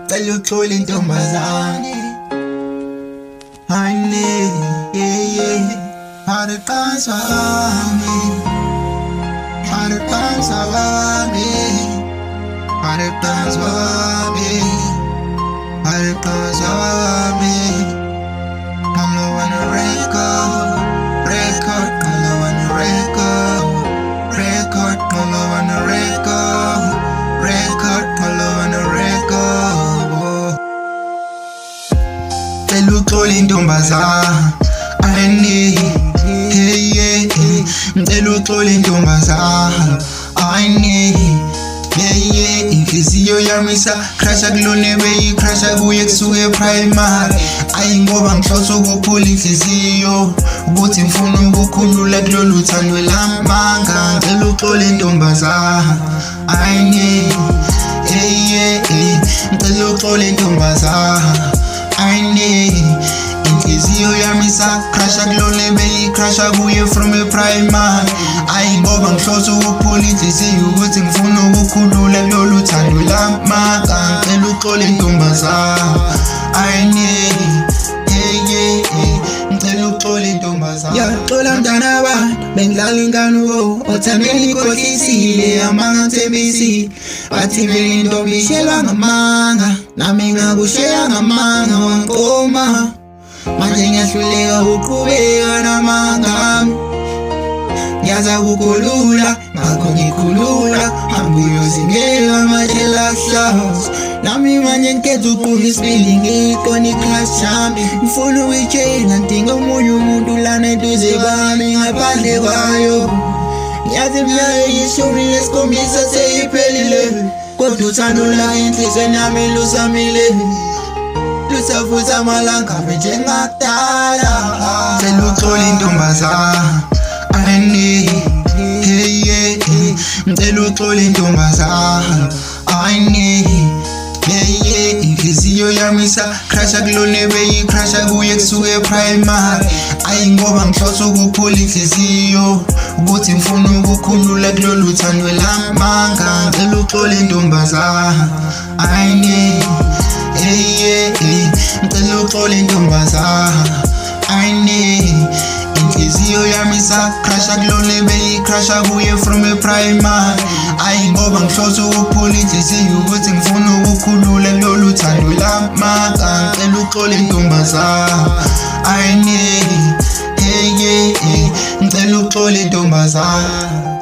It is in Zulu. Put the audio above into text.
Tell you truly to my zani. Honey, yeah. How the times are me. How the times are me. How the times are me. How the times are me. I'm the one to record. I'm the one to record. I'm the one to record. I'm the one to record. Tell you truly intombazana. Tell you truly intombazana. Inhliziyo yami isacrasha kulone beyicrasha kuye kusuke primary. Ngoba ngihlose ukuphula inhliziyo ukuthi ngifuna ukukhulula kulolu thando lamanga. Ngicela uxole intombazana. Ngicela uxole intombazana. Inhliziyo yami isacrasha kulone beyicrasha kuye from a primary. Ngoba ngihlose ukuphula inhliziyo ukuthi ngifuna ukukhulula kulolu thando lamanga. Ngicela uxole intombazana. Ngicela uxole intombazana. Ngiyaxola mntana abantu bengidlala ingane othandweni ikhohlisile amanga ngithembisile. Bathi vele intombi ishelwa ngamanga, nami ngakusheya ngamanga wangiqoma. Manje ngiyahluleka uqhubeka namanga ami. Ngiyaza kukhulula, ngakho ngikhulula. Hamba uyozingela ama-jealous shows. Nami manje ngikhetha ukuqhuba isibili ngiqona i-class yami. Ngifuna ukuyitshela ngidinga omunye umuntu lana eduze kwami ngaphandle kwayo. Ngiyazi iminyaka eyishumi nesikhombisa seyiphelile, kodwa uthando la enhlizweni yami lusamile. Lusafutha amalanga ame njengakudala. Ngicela uxole intombazana. Ngicela uxole intombazana. Inhliziyo yami isacrasha kulone beyicrasha kuye kusuke primary. Ngoba ngihlose ukuphula inhliziyo ukuthi ngifuna ukukhulula kulolu thando lamanga. Ngicela uxole intombazana. Ngicela uxole intombazana. Inhliziyo yami isacrasha kulone beyicrasha kuye from a primary. Ngoba ngihlose ukuphula inhliziyo ukuthi ngifuna ukukhulula kulolu thando lamanga. Ngicela uxole intombazana. Ngicela uxole intombazana.